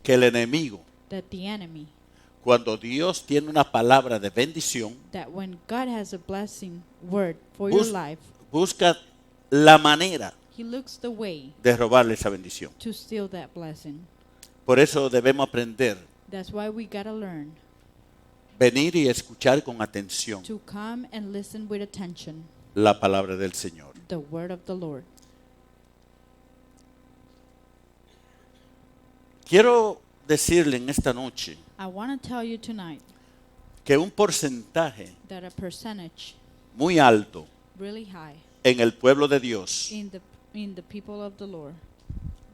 que el enemigo, that the enemy, cuando Dios tiene una palabra de bendición, that when God has a blessing word for your bus- life, busca la manera he looks the way de robarle esa bendición. to steal that blessing. Por eso debemos aprender, That's why we gotta learn venir y escuchar con atención to come and listen with attention la palabra del Señor. the word of the Lord. Quiero decirle en esta noche I want to tell you tonight que un porcentaje that a percentage muy alto really high en el pueblo de Dios in the people of the Lord,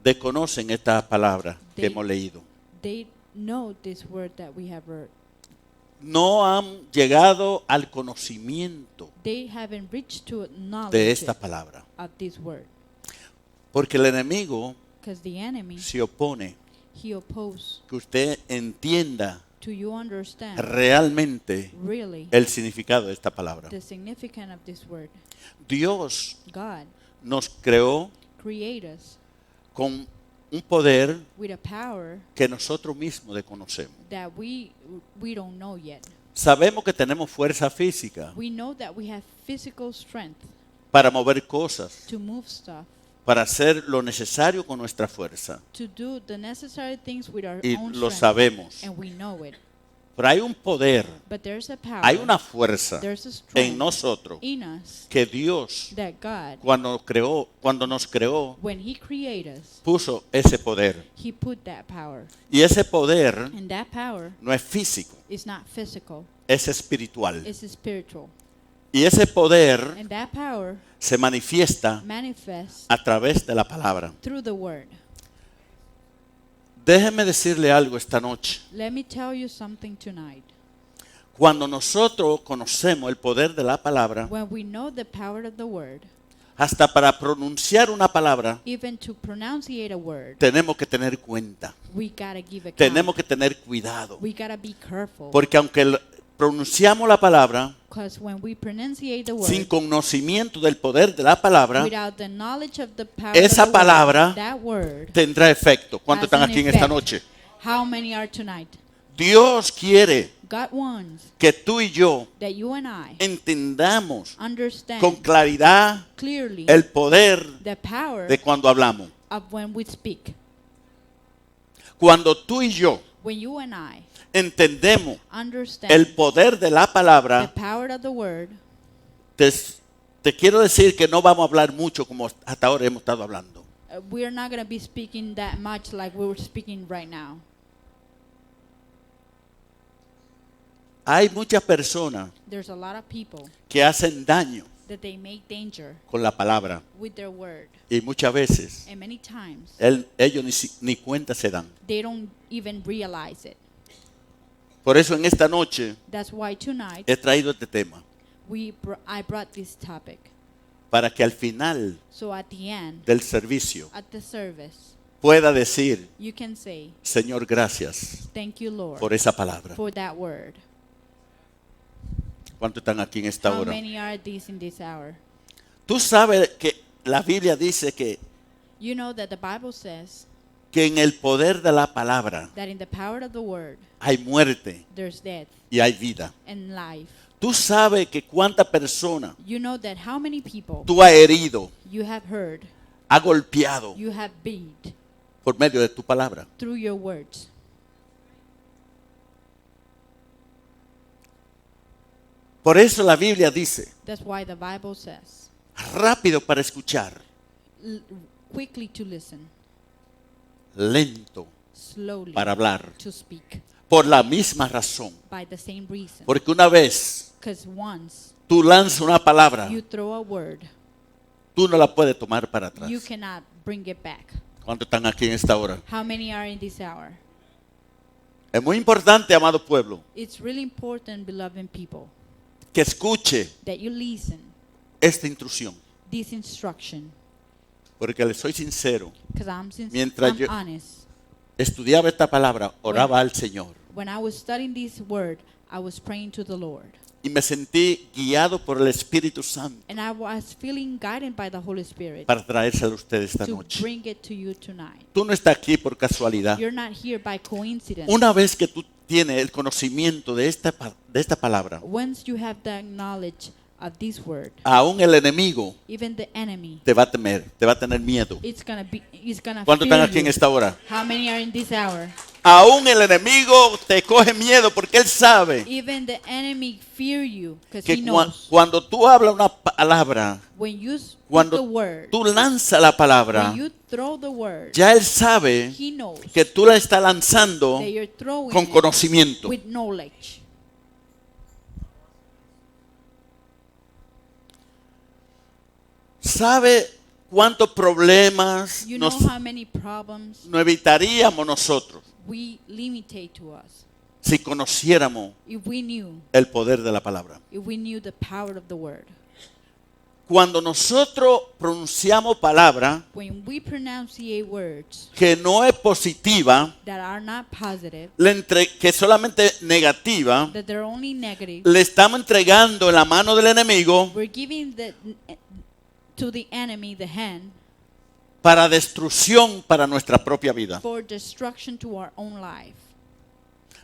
desconocen esta palabra que They- hemos leído. they know this word that we have heard. No han llegado al conocimiento They haven't reached to de knowledge esta palabra. of this word, Porque el enemigo because the enemy, se opone he opposes que usted entienda to you understand realmente really el significado de esta palabra. the significance of this word. Dios God nos creó created us con un poder with a power que nosotros mismos desconocemos. that we don't know yet. Sabemos que tenemos fuerza física We know that we have physical strength para mover cosas, to move stuff, para hacer lo necesario con nuestra fuerza. to do the necessary things with our Y own lo strength, sabemos. and we know it. Pero hay un poder, But there's a power, hay una fuerza there's a en strength nosotros in us que Dios, that God, cuando nos creó, when He created us, puso ese poder. He put that power. Y ese poder And that power no es físico, is not physical, es espiritual. it's spiritual. Y ese poder And that power se manifiesta manifests a través de la palabra. through the word. Déjeme decirle algo esta noche. Let me tell you something tonight. Cuando nosotros conocemos el poder de la palabra, When we know the power of the word, hasta para pronunciar una palabra, even to pronunciate a word, tenemos que tener cuenta, we gotta give account. tenemos que tener cuidado. We gotta be careful. Porque aunque pronunciamos la palabra Because when we pronunciate the word sin conocimiento del poder de la palabra, without the knowledge of the power esa of the palabra word, that word tendrá efecto. ¿Cuántos has están an aquí en esta effect. noche? How many are tonight? Dios quiere God wants que tú y yo that you and I entendamos understand con claridad clearly el poder the power de cuando hablamos. of when we speak. Cuando tú y yo When you and I entendemos understand el poder de la the palabra, power of the word, te quiero decir que no vamos a hablar mucho como hasta ahora hemos estado hablando. we're not going to be speaking that much like we were speaking right now. Hay muchas personas There's a lot of people que hacen daño that they make danger con la palabra with their word. y muchas veces And many times ellos ni cuenta se dan. they don't even realize it. Por eso en esta noche That's why tonight he traído este tema, I brought this topic. para que al final So at the end, del servicio at the service, pueda decir, you can say, Señor, gracias thank you, Lord, por esa palabra. for that word. ¿Cuántos están aquí en esta How hora? many are these in this hour? Tú sabes que la Biblia dice You know that the Bible says que en el poder de la palabra that in the power of the word, hay muerte there's death y hay vida. and life. Tú sabes que cuántas personas You know that how many people tú has herido, you have heard, has golpeado you have beat por medio de tu palabra. through your words. Por eso la Biblia dice, That's why the Bible says, rápido para escuchar, quickly to listen, lento slowly para hablar. to speak, Por la misma razón. by the same reason. Porque una vez Because once tú lanzas una palabra, you throw a word, tú no la puedes tomar para atrás. you cannot bring it back. ¿Cuántos están aquí en esta hora? How many are in this hour? Es muy importante, amado pueblo, It's really important, beloved people, que escuche that you listen esta instrucción. this instruction. Porque le soy sincero, Because Mientras I'm yo- honest. estudiaba esta palabra, oraba al Señor. When I was studying this word, I was praying to the Lord. y me sentí guiado por el Espíritu Santo And I was feeling guided by the Holy Spirit para traérselo a ustedes esta to noche. bring it to you tonight. Tú no estás aquí por casualidad. You're not here by coincidence. Una vez que tú tienes el conocimiento de esta palabra, Once you have the knowledge of this word, aún el enemigo even the enemy, te va a temer, te va a tener miedo. it's gonna ¿Cuántos están fear aquí en you. esta hora? How many are in this hour? Aún el enemigo te coge miedo porque él sabe Even the enemy fear you because que he knows. cuando tú hablas una palabra, When you speak the cuando word, tú lanzas la palabra, when you throw the word, ya él sabe he knows que tú la estás lanzando that you're throwing con it conocimiento. with knowledge. ¿Sabe cuántos problemas You know nos how many problems evitaríamos nosotros we limitate to us si conociéramos if we knew el poder de la palabra? the power of the word. Cuando nosotros pronunciamos palabra When we pronunciate words que no es positiva, that are not positive, que es solamente negativa, that they're only negative, le estamos entregando en la mano del enemigo we're giving to the enemy the hand para destrucción para nuestra propia vida. for destruction to our own life.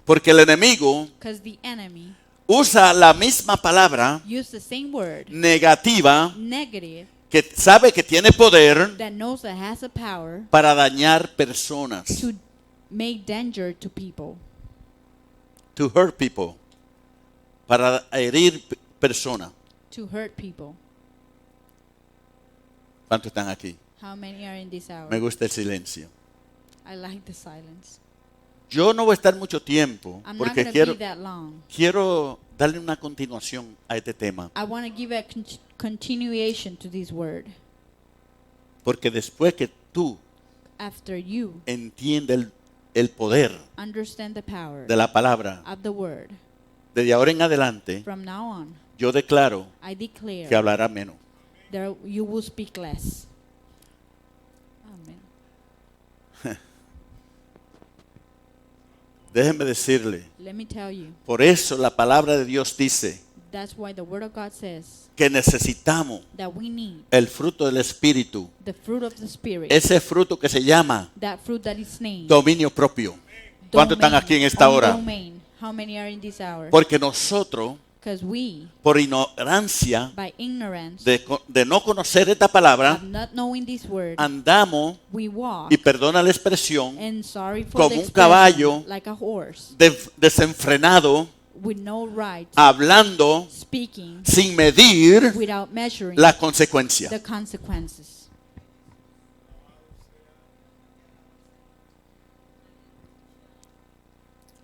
Porque el enemigo Because the enemy usa la misma palabra uses the same word, negativa negative, que sabe que tiene poder that knows that has a power para dañar personas, to make danger to people, to hurt people, para herir personas. to hurt people. ¿Cuántos están aquí? How many are in this hour? Me gusta el silencio. I like the silence. Yo no voy a estar mucho tiempo I'm not porque going to quiero, be that long. quiero darle una continuación a este tema. I want to give a continuation to this word. Porque después que tú After you entiendes el poder understand the power de la palabra, of the word, desde ahora en adelante, from now on, yo declaro I declare que hablará menos. that you will speak less. Amen. Déjeme decirle, Let me tell you, por eso la palabra de Dios dice that's why the word of God says que necesitamos that we need el fruto del Espíritu, the fruit of the Spirit, ese fruto que se llama that fruit that is named dominio propio. ¿Cuántos están aquí en esta only hora? domain. How many are in this hour? Porque nosotros, Because we, por ignorancia by ignorance de no conocer esta palabra, of not knowing this word, andamos, we walk, y perdona la expresión, and sorry for como the un expression, caballo like a horse, desenfrenado, with no right, hablando speaking sin medir without measuring la consecuencia. the consequences.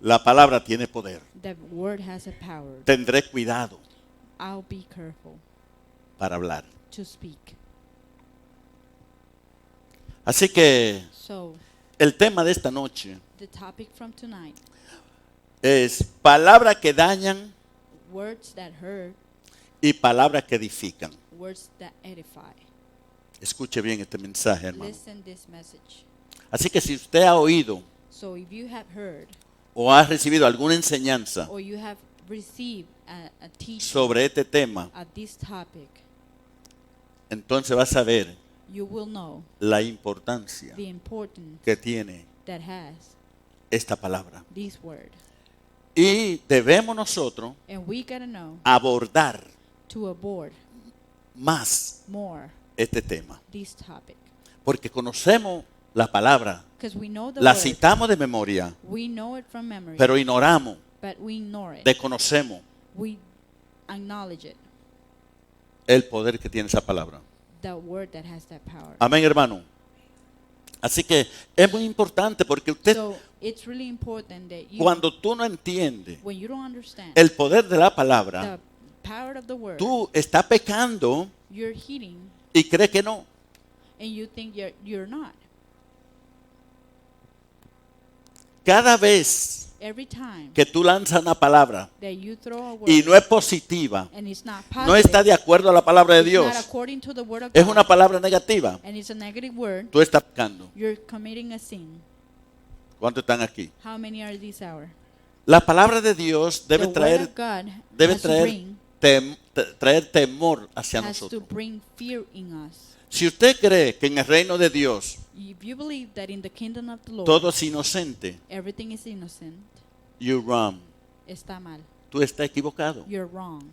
La palabra tiene poder. The word has a power. Tendré cuidado I'll be careful para hablar. to speak. Así que So, el tema de esta noche the topic from tonight, es palabras que dañan words that hurt, y palabras que edifican. words that edify. Escuche bien este mensaje, hermano. Listen this message. Así que si usted ha oído So if you have heard o ha recibido alguna enseñanza or you have received a teaching sobre este tema, of this topic, entonces va a saber you will know la importancia the importance que tiene that has esta palabra. this word. Y debemos nosotros And we gotta know abordar to avoid más more este tema. this topic. Porque conocemos la palabra, Because we know the la word, citamos de memoria, we know it from memory, pero ignoramos, but we ignore it. desconocemos We acknowledge it, el poder que tiene esa palabra. the word that has that power. Amén, hermano. Así que es muy importante porque usted, So it's really important that you, cuando tú no entiendes when you don't understand el poder de la palabra, the power of the word, tú estás pecando you're hitting y crees que no. and you think you're not. Cada vez Every time que tú lanzas una palabra that you throw a word y no es positiva, and it's not no positive, está de acuerdo a la palabra de it's not Dios, according to the word of es God, una palabra negativa, and it's a negative word, tú estás pecando. you're committing a sin. ¿Cuántos están aquí? How many are this hour? La palabra de Dios the debe word traer, of God debe has to traer, bring, traer temor hacia has to nosotros. bring fear in us. Si usted cree que en el reino de Dios If you believe that in the kingdom of the Lord todo es inocente, everything is innocent, you're wrong. está mal. Tú estás equivocado. You're wrong.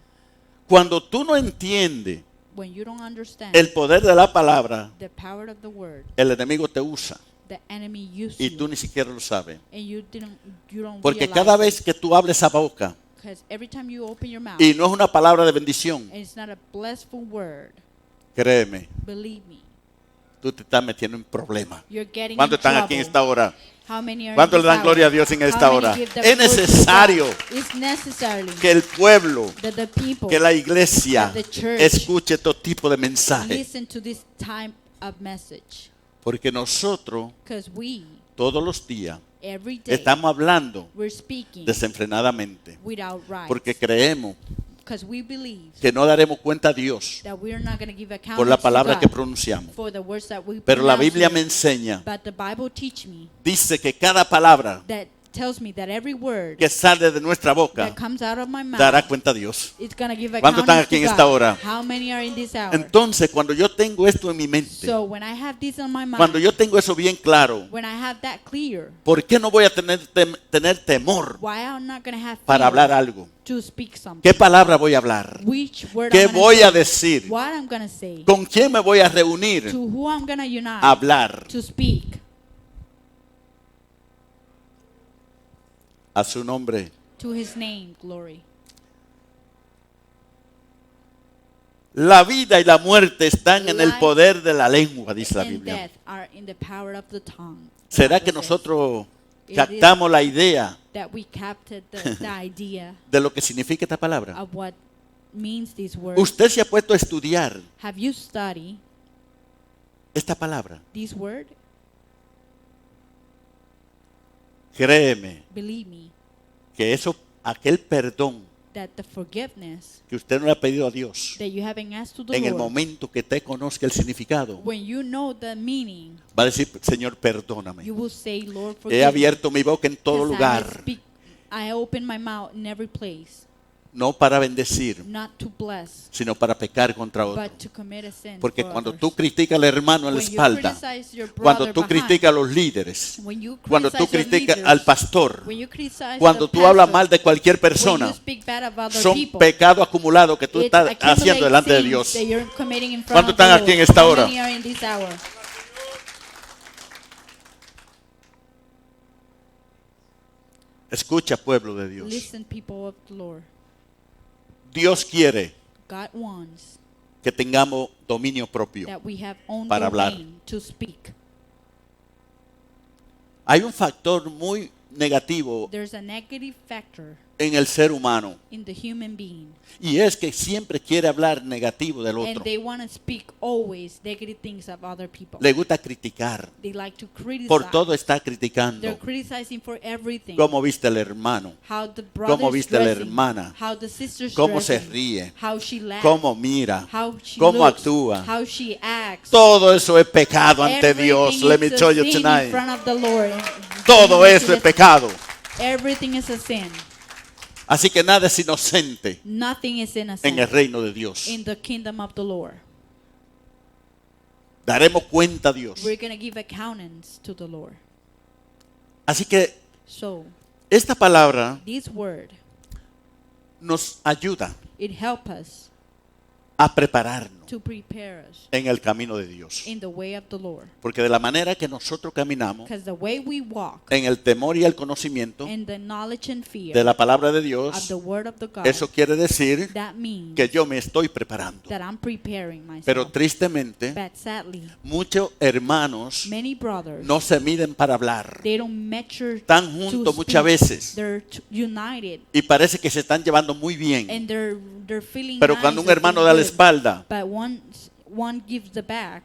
Cuando tú no entiendes When you don't understand el poder de la palabra, the power of the word, el enemigo te usa the enemy uses y you, tú ni siquiera lo sabes. and you don't Porque realize cada it. vez que tú hables esa boca Because every time you open your mouth, y no es una palabra de bendición, and it's not a blessful word, créeme, believe me, tú te estás metiendo en problemas. you're getting ¿Cuántos in están trouble. aquí en esta hora? How many are ¿Cuántos in le dan this gloria a hour? Dios en How esta many hora? give the Es glory to necesario God? It's necessary que el pueblo, that the people que la iglesia that the church escuche todo tipo de mensajes. listen to this type of message. Porque nosotros Because we, todos los días every day, estamos hablando we're speaking desenfrenadamente. without rights. Porque creemos Because we believe que no daremos cuenta a Dios that we're not going to give account por la to palabra God que pronunciamos. for the words that we Pero la pronounce Biblia here. me enseña, But the Bible teach me dice que cada palabra that tells me that every word que sale de nuestra boca that comes out of my mouth dará cuenta a Dios. is going to give ¿Cuántos account están aquí to en God. esta hora? How many are in this hour? Entonces, cuando yo tengo esto en mi mente, So when I have this on my mind, cuando yo tengo eso bien claro, when I have that clear, ¿por qué no voy a tener temor why I'm not going to have para fear hablar algo? to speak something? ¿Qué palabra voy a hablar? Which word ¿Qué I'm gonna voy say, a decir? what I'm going to say, ¿Con quién me voy a reunir? to who I'm going to unite, A hablar. to speak. A su nombre. To his name, glory. La vida y la muerte están en el Life poder de la lengua, dice la And Biblia. death are in the power of the tongue. ¿Será The que Bible says nosotros It captamos la idea that we captured the idea de lo que significa esta palabra? of what means this word? Usted se ha puesto a estudiar Have you studied esta palabra. this word? Créeme Believe me, que eso, aquel perdón that the forgiveness que usted no le ha pedido a Dios, that you haven't asked to the en el Lord, momento que te conozca el significado, when you know the meaning, va a decir, Señor, perdóname. you will say, Lord, He forgive me. abierto mi boca en todo 'Cause lugar, I open my mouth in every place, no para bendecir, not to bless, sino para pecar contra otro. but to commit a sin Porque for cuando others. tú criticas al hermano en la When you espalda, criticize your cuando brother tú behind, criticas a los líderes, when you cuando tú criticize your criticas leaders, al pastor, when you criticize cuando the tú hablas pastor, mal de cualquier when persona, you speak bad of other son people, pecados acumulados que tú it estás accumulates haciendo delante de sins Dios. that you're committing in front ¿Cuántos of the están aquí Lord? en esta How hora? many are in this hour? Escucha, pueblo de Dios. Listen, people of the Lord. Dios quiere God wants que tengamos dominio propio. that we have own Para hablar. domain to speak. Hay un factor muy negativo There's a negative factor en el ser humano in the human being, y es que siempre quiere hablar negativo del and otro. they want to speak always negative things of other people. Le gusta criticar. They like to criticize. Por todo está They're criticando. criticizing for everything. Cómo viste el hermano, How the brother's cómo viste la dressing, hermana, how the sister's cómo se dressing, ríe, how she laughs, cómo mira, how she cómo looks, actúa. how she acts. Todo eso es pecado ante Everything Dios. Let me is a tell you sin in tonight. front of the Lord. Todo eso es pecado. Everything is a sin. Así que nada es inocente Nothing is en el innocent reino de Dios. in the kingdom of the Lord. Daremos cuenta a Dios. We're going to give accountants to the Lord. Así que So, esta palabra this word, nos ayuda it helps us a prepararnos to prepare us en el camino de Dios. in the way of the Lord. Porque de la manera que nosotros caminamos Because the way we walk en el temor y el conocimiento in the knowledge and fear de la palabra de of Dios, the word of the God, eso quiere decir that means que yo me estoy preparando. that I'm preparing myself. Pero tristemente, But sadly, muchos hermanos many brothers, no se miden para hablar. they don't measure Están to juntos speak. muchas veces They're united y parece que se están llevando muy bien. and they're feeling Pero nice cuando un and hermano feeling da la good. espalda, But one gives the back,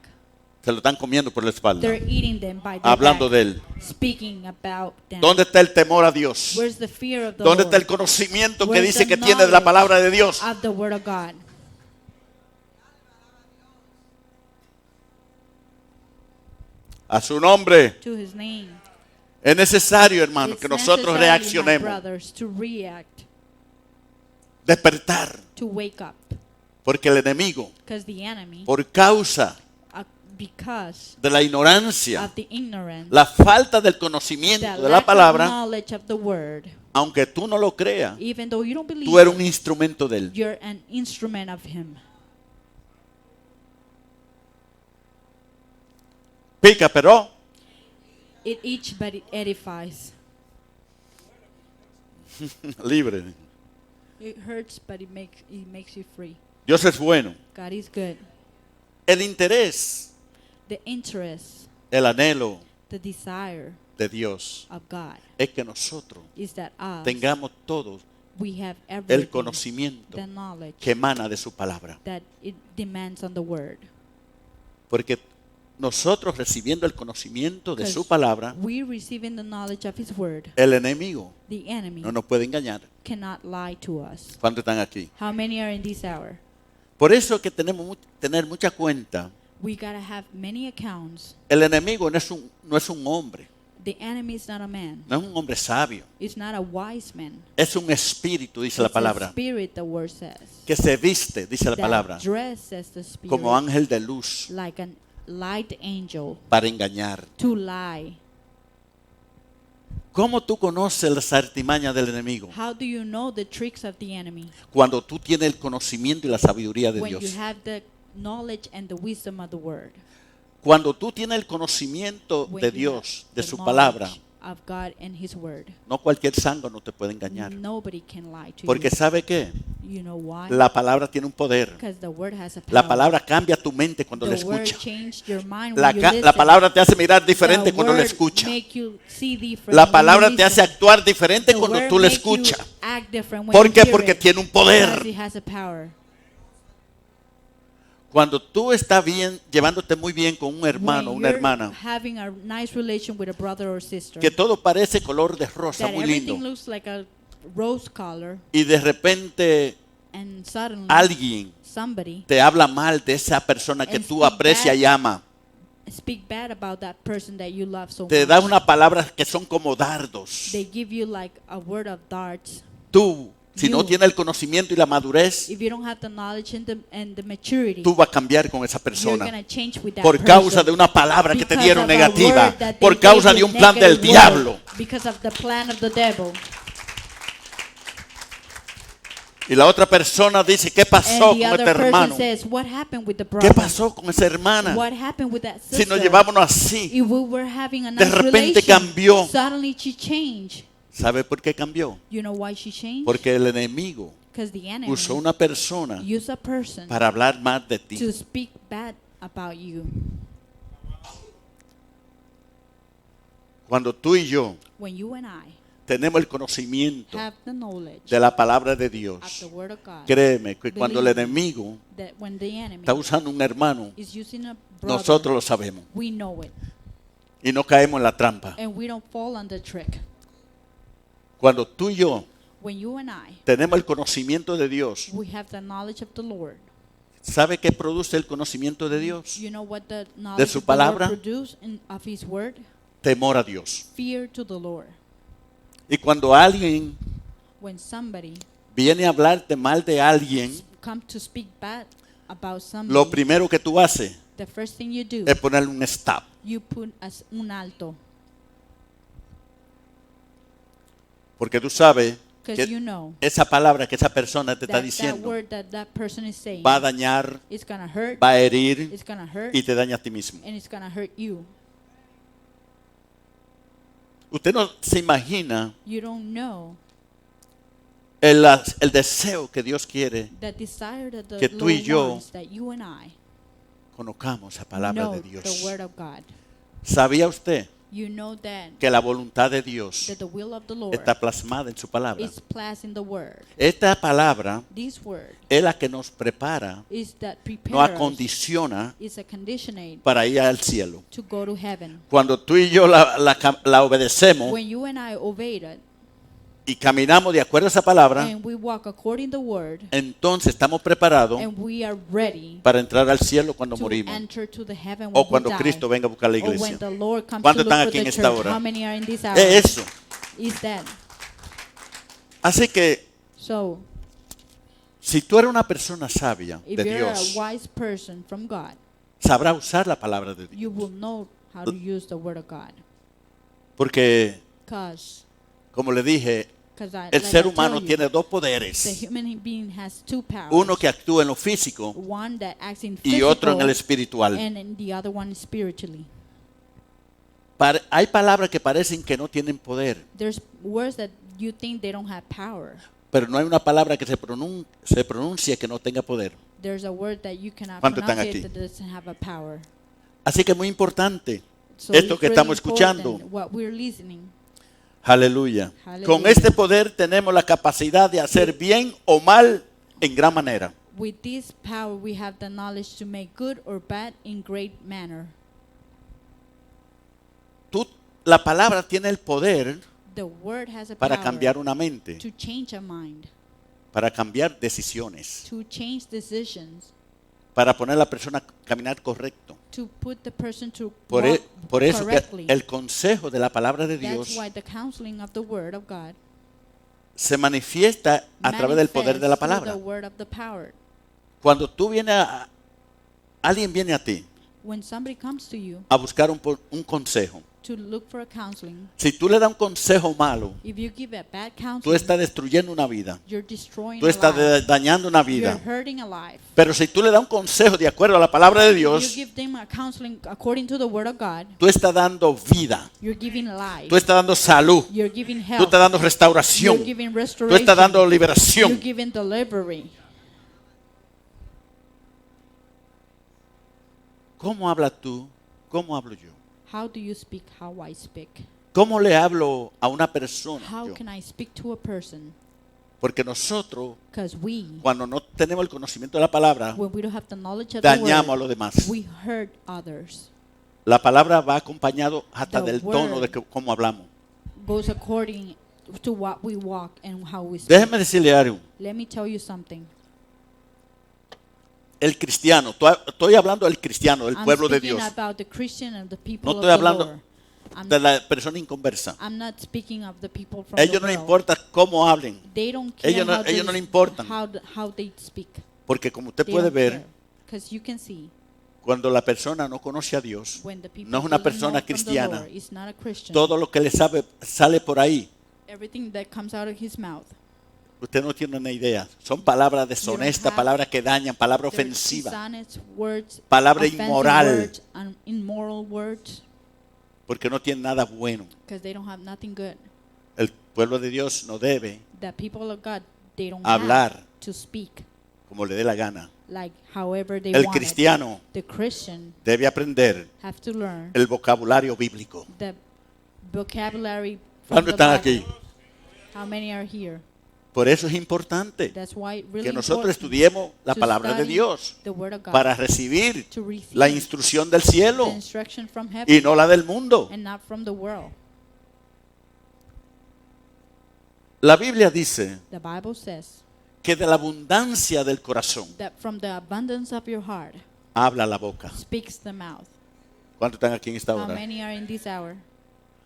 se lo están comiendo por la espalda, they're eating them by the hablando back, de él. speaking about them. ¿Dónde está el temor a Dios? Where's the fear of the ¿Dónde Lord? está el conocimiento que Where's dice the que tiene de la knowledge palabra de Dios? of the word of God? A su nombre. To his name. Es necesario, hermano, It's que nosotros necessary, my reaccionemos, brothers, to react, despertar, to wake up, porque el enemigo, because the enemy, por causa because de la ignorancia, of the ignorance, la falta del conocimiento the de la lack of palabra, knowledge of the word, aunque tú no lo creas, even though you don't believe tú eres un it, instrumento de él. you're an instrument of him. Pica, pero It each, but it edifies. libre. It hurts, but it makes you free. Dios es bueno. God is good. El interés, The interest, el anhelo the desire de Dios of God es que nosotros is that us, tengamos todos we have el everything, conocimiento the knowledge que emana de su palabra. that it demands on the word. Porque nosotros recibiendo el conocimiento de su 'Cause palabra, we receiving the knowledge of his word, el enemigo the enemy no nos puede engañar. cannot lie to us. ¿Cuántos están aquí? How many are in this hour? Por eso que tenemos que tener mucha cuenta. We gotta have many accounts. El enemigo no es un hombre, The enemy is not a man. no es un hombre sabio. It's not a wise man. Es un espíritu, dice la It's a palabra, spirit, the word says. que se viste, dice la That palabra, dresses the spirit como ángel de luz like a light angel para engañar. to lie. ¿Cómo tú conoces las artimañas del enemigo? How do you know the tricks of the enemy? Cuando tú tienes el conocimiento y la sabiduría de When you Dios. have the knowledge and the wisdom of the word. Cuando tú tienes el conocimiento When de you Dios, have de the su knowledge palabra, of God and his word. no cualquier sango no te puede engañar. Nobody can lie to Porque you. ¿sabe qué? You know why? La palabra tiene un poder. Because the word has a power. La palabra cambia tu mente cuando la The word escuchas. changed your mind La, when you la listen. palabra te hace mirar diferente The cuando la word escuchas. make you see different La when you palabra te hace listen. actuar diferente The cuando word tú la make you escuchas. act different when ¿Por you qué? hear Porque it. tiene un Because poder. it has a power. Cuando tú estás bien, llevándote muy bien con un hermano, When una you're hermana, having a nice relation with a brother or sister, que todo parece color de rosa, that muy everything lindo, looks like a rose color, y de repente and suddenly alguien somebody te habla mal de esa persona que And tú speak aprecias bad. y amas, speak bad about that person that you love so te much. da unas palabras que son como dardos. They give you like a word of darts. Tú, si no You. tienes el conocimiento y la madurez, If you don't have the knowledge and the maturity, tú vas a cambiar con esa you're persona gonna change with that por person. causa de una palabra que te Because dieron of a negativa, word that they por gave causa you, de un plan del negative diablo. word, because of the plan of the devil. Y la otra persona dice, ¿qué pasó And con the este other person hermano? says, what happened with the brother? ¿Qué pasó con esa hermana? What happened with that Si sister? nos llevábamos así, If we were having a de nice repente relation, cambió. suddenly she changed. ¿sabe por qué cambió? You know why she changed? Porque el enemigo Because the enemy usó una persona used a person para hablar más de to ti. speak bad about you. Cuando tú y yo When you and I tenemos el conocimiento have the knowledge de la palabra de of the Dios, word of God, créeme que cuando el Believe me. enemigo that when the enemy está usando un hermano, is using a brother, nosotros lo sabemos we know it, y no caemos en la trampa. and we don't fall on the trick. Cuando tú y yo When you and I, tenemos el conocimiento de Dios, we have the knowledge of the Lord. ¿sabe qué produce el conocimiento de Dios? You know what the knowledge su of the Lord palabra? produce of His word? Temor a Dios. Fear to the Lord. Y cuando alguien When somebody viene a hablarte mal de alguien, come to speak bad about somebody, lo primero que tú haces the first thing you do, es ponerle un stop. you put as un alto, Porque tú sabes because que you know esa palabra que esa persona te está that diciendo word that person is saying va a dañar, is gonna hurt, va a herir it's gonna hurt, y te daña a ti mismo. and it's gonna hurt you. Usted no se imagina You don't know el deseo que Dios quiere the desire that the que tú y Lord yo wants that you and I conozcamos la palabra know de the Dios. word of God. ¿Sabía usted You know that que la voluntad de Dios the will of the Lord está plasmada en su palabra? is placed in the word. Esta palabra This word es la que nos prepara, is that nos prepares us, acondiciona is a conditioning para ir al cielo. to go to heaven. Cuando tú y yo la obedecemos, When you and I obeyed it, y caminamos de acuerdo a esa palabra, and we walk according to the word, entonces estamos preparados and we are ready para entrar al cielo cuando to morimos enter to the heaven when o we cuando die, Cristo venga a buscar la or when iglesia. the Lord comes to ¿Cuántos look están for aquí en the esta church. hora? How many are in this hour? Es eso. Is that Así que so? si tú eres una persona sabia If de you're Dios, a wise person from God, sabrá usar la palabra de Dios. you will know how to use the word of God. Porque, Because como le dije, el like ser I humano tell you, tiene dos the poderes. human being has two powers. Uno que actúa en lo físico One that acts in y otro en el physical, espiritual. and in the other one spiritually. Hay palabras que parecen que no tienen poder, There's words that you think they don't have power. pero no hay una palabra que se pronuncie que no tenga poder. There's a word that you cannot ¿Cuántos están pronounce aquí? it that doesn't have a power. Así que es muy importante So esto it's que really estamos escuchando. important what we're listening. Aleluya. Aleluya. Con este poder tenemos la capacidad de hacer bien o mal en gran manera. With this power, we have the knowledge to make good or bad in great manner. La palabra tiene el poder The word has a para power cambiar una mente, to change a mind, para cambiar decisiones, to change decisions, para poner a la persona a caminar correcto. to put the person to Por walk eso que correctly. el consejo de la palabra de Dios That's why the counseling of the word of God se manifiesta a través del poder de la manifests through palabra. the word of the power. Cuando alguien viene a ti When somebody comes to you a buscar un consejo, to look for a counseling, si tú le das un consejo malo, if you give a bad tú counseling, estás destruyendo una vida, you're destroying tú a estás life. dañando una You're vida. hurting a life. Pero si tú le das un consejo de acuerdo a la palabra de If you Dios, give them a counseling according to the word of God, tú estás dando vida, you're giving life. tú estás dando salud, You're giving tú health. estás dando restauración, You're giving tú restoration. estás dando You're liberación. giving delivery. ¿Cómo hablas tú? ¿Cómo hablo yo? How do you speak? How I speak? ¿Cómo le hablo a una persona? How yo? can I speak to a person? Porque nosotros, Because we, cuando no tenemos el conocimiento de la palabra, when we don't have the knowledge of the dañamos a word, los demás. we hurt others. La palabra va acompañado hasta The del tono de word cómo hablamos. Goes according to what we walk and how we speak. Déjeme decirle algo. Let me tell you something. El cristiano, estoy hablando del cristiano, del I'm pueblo de speaking Dios, about the Christian and the people No of estoy the hablando Lord. de la persona inconversa. I'm not speaking of the people from Ellos the no les world. importa cómo hablen, They don't care ellos no- how ellos they- no le importan. how they speak. porque como usted puede ver, Because you can see cuando la persona no conoce a Dios, when the people no es una doesn't persona know from the cristiana, Lord, it's not a Christian. todo lo que le sale por ahí, Everything that comes out of his mouth, usted no tiene una idea. Son palabras deshonestas, have- palabras que dañan, palabras they're ofensivas, dishonest words, palabra offensive inmoral, words, and immoral words, porque no tienen nada bueno. because they don't have nothing good. El pueblo de Dios no debe, The people of God, they don't Hablar. have to speak como le dé la gana. like however they El want it. cristiano The Christian debe aprender have to learn el vocabulario bíblico. the vocabulary from ¿Cuántos the están Bible. aquí? How many are here? Por eso es importante That's why it's really que nosotros important estudiemos la to palabra de study Dios the word of God, para recibir to receive la instrucción del the cielo instruction from heaven y no la del mundo. and not from the world. La Biblia dice The Bible says que de la abundancia del corazón that from the abundance of your heart habla la boca. speaks the mouth. ¿Cuántos están aquí en esta How hora? many are in this hour?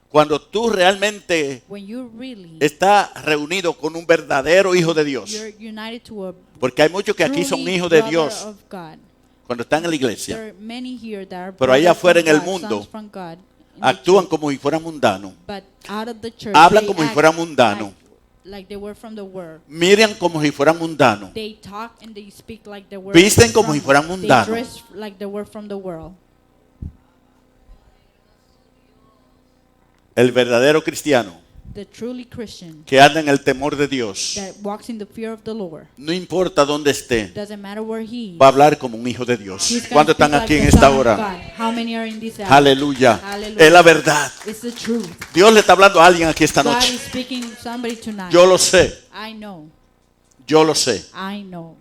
Cuando tú realmente When you really estás reunido con un verdadero hijo de Dios, you're united to a porque hay muchos que aquí son truly hijos de brother Dios of God. cuando están en la iglesia, There are many here that are pero allá brothers afuera from en el God, mundo, sons from God, in the actúan church. como si fueran mundanos, But out of the church, hablan they como si act fueran mundanos, like they were from the world. miran como si fueran mundanos, They talk and they speak like they were Visten como from- si fueran mundanos. They dress like they were from the world. el verdadero cristiano The truly Christian que anda en el temor de Dios, that walks in the fear of the Lord, no importa dónde esté, doesn't matter where he is. va a hablar como un hijo de Dios. He's gonna ¿Cuántos speak están like aquí en the esta Son of hora? God. How many are in this hour? Aleluya. Hallelujah. Es la verdad. It's the truth. Dios le está hablando a alguien aquí esta God noche. is speaking to somebody tonight. Yo lo sé, I know. yo lo sé. I know.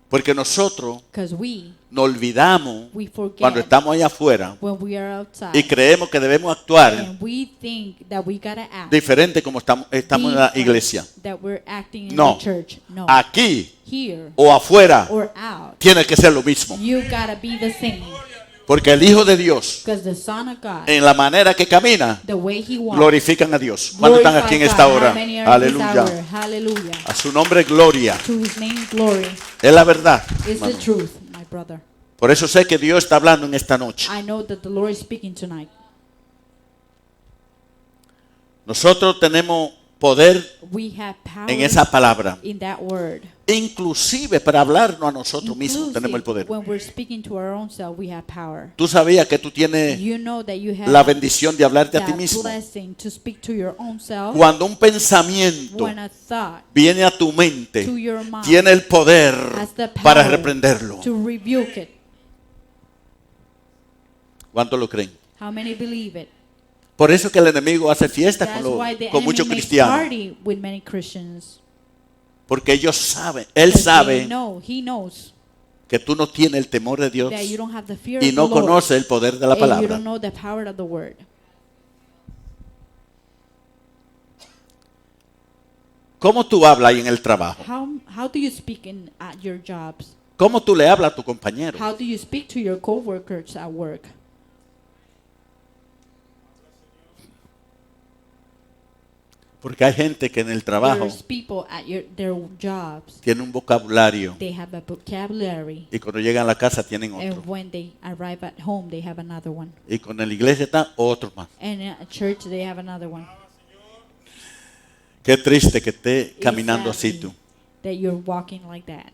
Porque nosotros Because nos olvidamos we cuando forget estamos allá afuera when we are outside. y creemos que debemos actuar And we think that we gotta act diferente como estamos en la different, iglesia. that we're acting in No. the church. No. Aquí Here o afuera or out, tiene que ser lo mismo. you gotta be the same. Porque el Hijo de Dios, Because the Son of God, en la manera que camina, the way He walks, glorifican a Dios. ¿Cuántos están aquí en glorifies esta God. hora? How many are in this hour? Aleluya. Hallelujah. A su nombre gloria. To His name glory Es la verdad. is the hermano. truth, my brother. Por eso sé que Dios está hablando en esta noche. I know that the Lord is speaking tonight. Nosotros tenemos poder We have power en esa palabra. in that word. Inclusive para hablarnos a nosotros mismos Inclusive, tenemos el poder. when we're speaking to our own self, we have power. Tú sabías que tú tienes You know that you have la bendición de hablarte a ti that mismo. blessing to speak to your own self. Cuando un pensamiento When a thought viene a tu mente, to your mind tiene el poder has the power para reprenderlo. to rebuke it. ¿Cuántos lo creen? How many believe it? Por eso que el enemigo hace fiesta That's con, why the con enemy muchos makes cristianos. party with many Christians. Porque ellos saben, él 'Cause sabe he knows que tú no tienes el temor de Dios that you don't have the fear y of no the Lord, conoces el poder de la and you palabra. don't know the power of the word. ¿Cómo tú hablas ahí en el trabajo? How do you speak at your jobs? ¿Cómo tú le hablas a tu compañero? How do you speak to your coworkers at work? Porque hay gente que en el trabajo There's people at their jobs. tiene un vocabulario They have a vocabulary, y cuando llegan a la casa tienen otro. and when they arrive at home, they have another one. Y con la iglesia está otro más. And at church, they have another one. Qué triste que esté It's caminando sad así tú. that you're walking like that.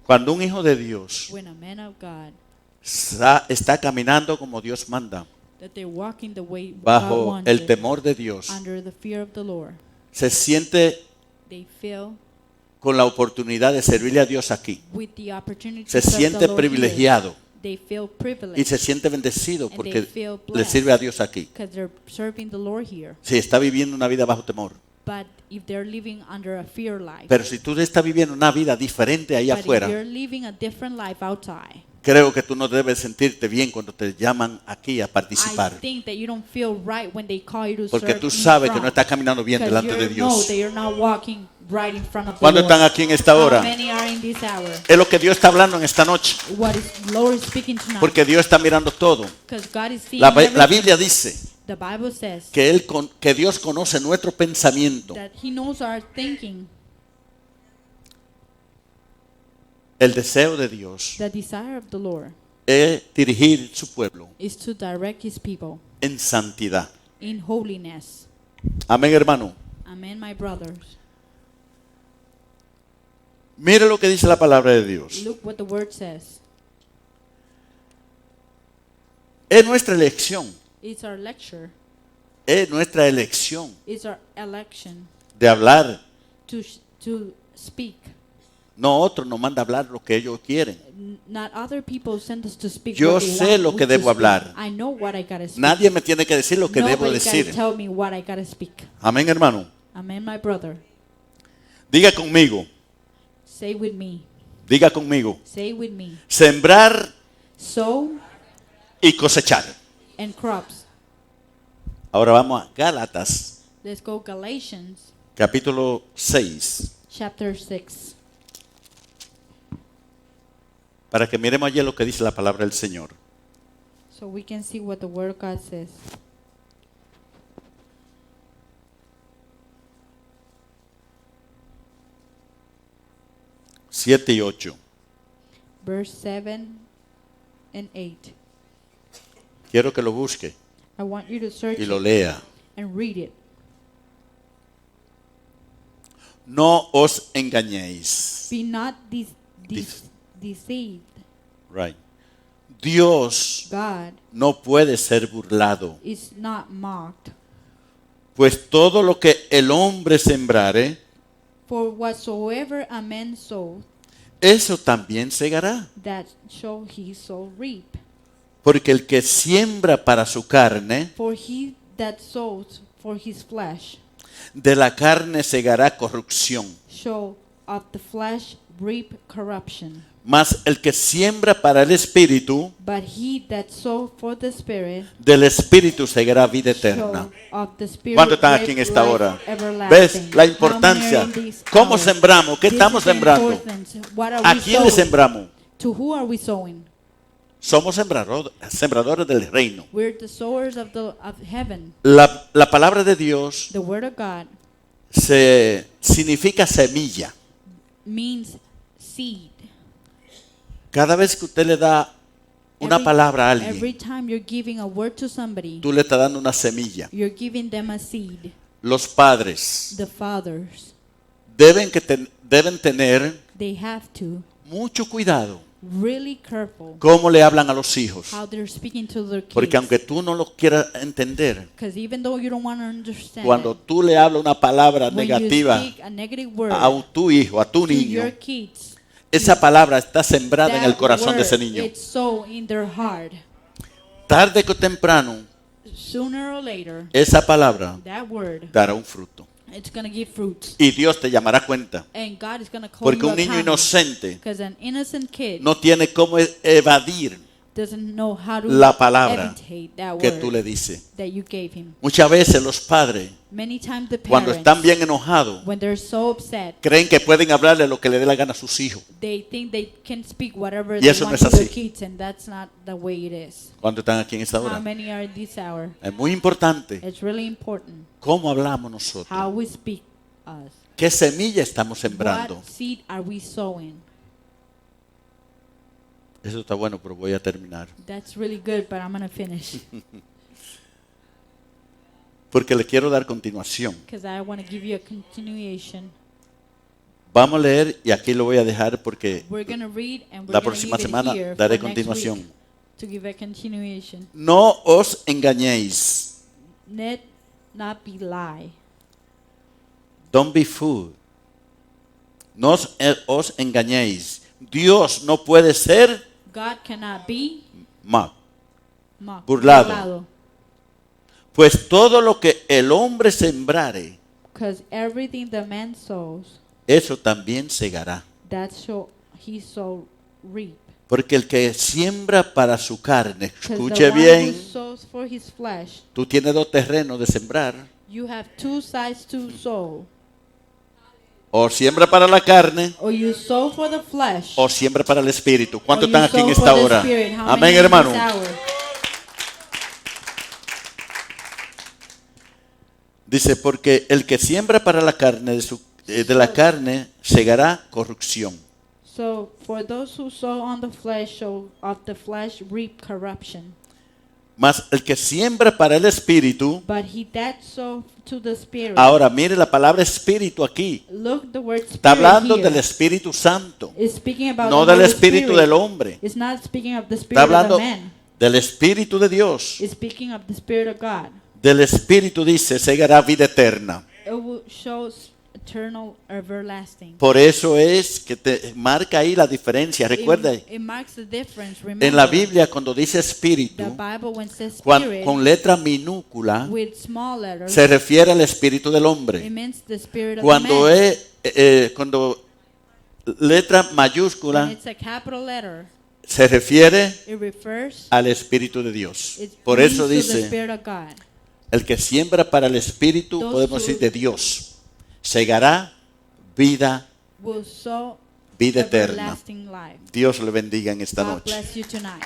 Cuando un hijo de Dios When a man of God, está caminando como Dios manda, that they're walking the way God bajo wants el it, temor de Dios, under the fear of the Lord, se siente they feel con la oportunidad de servirle a Dios aquí. with the opportunity Se to serve the siente Lord privilegiado here. They feel y privileged se siente bendecido and porque they feel le blessed sirve a Dios aquí. because they're serving the Lord here. Si está viviendo una vida bajo temor. But if they're living under a fear life, Pero si tú estás viviendo una vida diferente ahí but if afuera, you're living a different life outside, creo que tú no debes sentirte bien cuando te llaman aquí a I participar. think that you don't feel right when they call you to Porque serve tú in sabes que front, no estás caminando bien because delante de you know Dios. that you're not walking right in front of the ¿Cuántos Lord. están aquí en esta How hora? many are in this hour? Es lo que Dios está hablando en esta noche. What is Lord is speaking tonight? Porque Dios está mirando todo. Because God is seeing La everything. Biblia dice The Bible says que Dios conoce nuestro pensamiento. that He knows our thinking. El deseo de Dios The desire of the Lord es dirigir su pueblo is to direct His people en santidad. in holiness. Amén, hermano. Amen, my brothers. Mire lo que dice la palabra de Dios. Look what the Word says. Es nuestra elección. It's our lecture. Es nuestra elección It's our election de hablar. to speak. No otro nos manda a hablar lo que ellos quieren. Not other people send us to speak. Yo what they sé want lo us que to debo speak. hablar. I know what I gotta speak. Nadie me tiene que decir lo que debo Nobody decir. can tell me what I gotta speak. Amén, hermano. Amen, my brother. Diga conmigo. Say with me. Diga conmigo. Say with me. Sembrar Sow y cosechar. and crops. Ahora vamos a Gálatas, Let's go Galatians capítulo 6. chapter 6. Para que miremos allí lo que dice la palabra del Señor. So we can see what the Word of God says. Siete y 8. Verse 7 and 8. Quiero que lo busque I want you to search y lo it lea. and read it. No os engañéis. Be not Dece- deceived. Right. Dios God no puede ser burlado, is not mocked. pues todo lo que el hombre sembrare, For whatsoever a man sow, eso también segará. that shall he so reap. Porque el que siembra para su carne, For he that sows for his flesh, de la carne segará corrupción. shall of the flesh reap corruption. Mas el que siembra para el Espíritu, But he that sow for the Spirit, del Espíritu segará vida eterna. shall of the Spirit ¿Cuántos están reap aquí en esta life hora? everlasting. ¿Ves la How many importancia? are in this ¿Cómo hour? sembramos? ¿Qué This estamos is the sembrando? importance. What are ¿A we quién le sowing? sembramos? To who are we sowing? Somos sembradores del reino. We're the sowers of heaven. La palabra de Dios The word of God significa semilla. means seed. Cada vez que usted le da una Every- palabra a Every alguien, time you're giving a word to somebody, tú le estás dando una semilla. you're giving them a seed. Los padres The fathers, deben tener they have to mucho cuidado really careful cómo le hablan a los hijos. how they're speaking to their kids. Porque aunque tú no lo quieras entender, Because even though you don't want to understand cuando it, tú le hablas una palabra when negativa you speak a negative word a tu hijo, a tu to niño, your kids, esa palabra está sembrada en el that corazón de ese word, niño. it's so in their heart. Tarde que temprano, Sooner or later, esa palabra that word, dará un fruto. it's going to give fruits. Y Dios te llamará cuenta. And God is going to call Porque you un niño accountable. inocente Because an innocent kid no tiene cómo evadir doesn't know how to la palabra evitate that que word tú le dices. that you gave him. Muchas veces los padres, Many times the cuando parents, están bien enojados, when they're so upset, creen que pueden hablarle lo que le dé la gana a sus hijos. they think they can speak whatever Y they eso no want es to their así. kids, and that's not the way it is. ¿Cuántos están aquí en esta How hora? many are in this hour? Es muy importante It's really important cómo hablamos how nosotros. we speak us. ¿Qué semilla estamos sembrando? What seed are we sowing? Eso está bueno, pero voy a terminar. That's really good, but I'm going to finish Porque le quiero dar continuación. because I want to give you a continuation. Vamos a leer y aquí lo voy a dejar porque We're going to read and we're la going to próxima leave it semana here daré for next continuación. week to give a continuation. No os engañéis. Let not be lie. Don't be fooled. No os engañéis. Dios no puede ser God cannot be mocked. mocked. Burlado. Pues todo lo que el hombre sembrare, Because everything the man sows, eso también segará. that shall he shall reap. Porque el que siembra para su carne, 'Cause escuche the one bien, who sows for his flesh, tú tienes dos terrenos de sembrar. you have two sides to sow. O siembra para la carne, Or you sow for the flesh. o siembra para el espíritu. ¿Cuántos or you están aquí en sow esta for the hora? spirit. How Amén, many in hermano. this hour? Dice, porque el que siembra para la carne, de la carne, segará corrupción. So for those who sow on the flesh shall of the flesh reap corruption. Mas el que siembra para el espíritu, But he that sow to the spirit. ahora mire la palabra espíritu aquí. Look, the word spirit Está hablando here del Espíritu Santo, is speaking about no the del Holy espíritu Spirit. del hombre. It's not speaking of the Está spirit of hablando the man. del Espíritu de Dios. It's speaking of the spirit of God. Del Espíritu dice, segará vida eterna. It will show eternal, everlasting. Por eso es que te marca ahí la diferencia. Recuerda, It marks the difference. en Remember, la Biblia cuando dice the espíritu, Bible when it says con spirit letra minúscula, with small letters, se refiere al espíritu del it hombre. means the spirit of Cuando the man. cuando letra When mayúscula it's a capital letter, se refiere it refers. al espíritu de Dios. It Por means eso to the dice, spirit of God. el que siembra para el espíritu, Those podemos who- decir de Dios, segará vida Will sow eterna. everlasting life. Dios le bendiga en esta God noche. bless you tonight.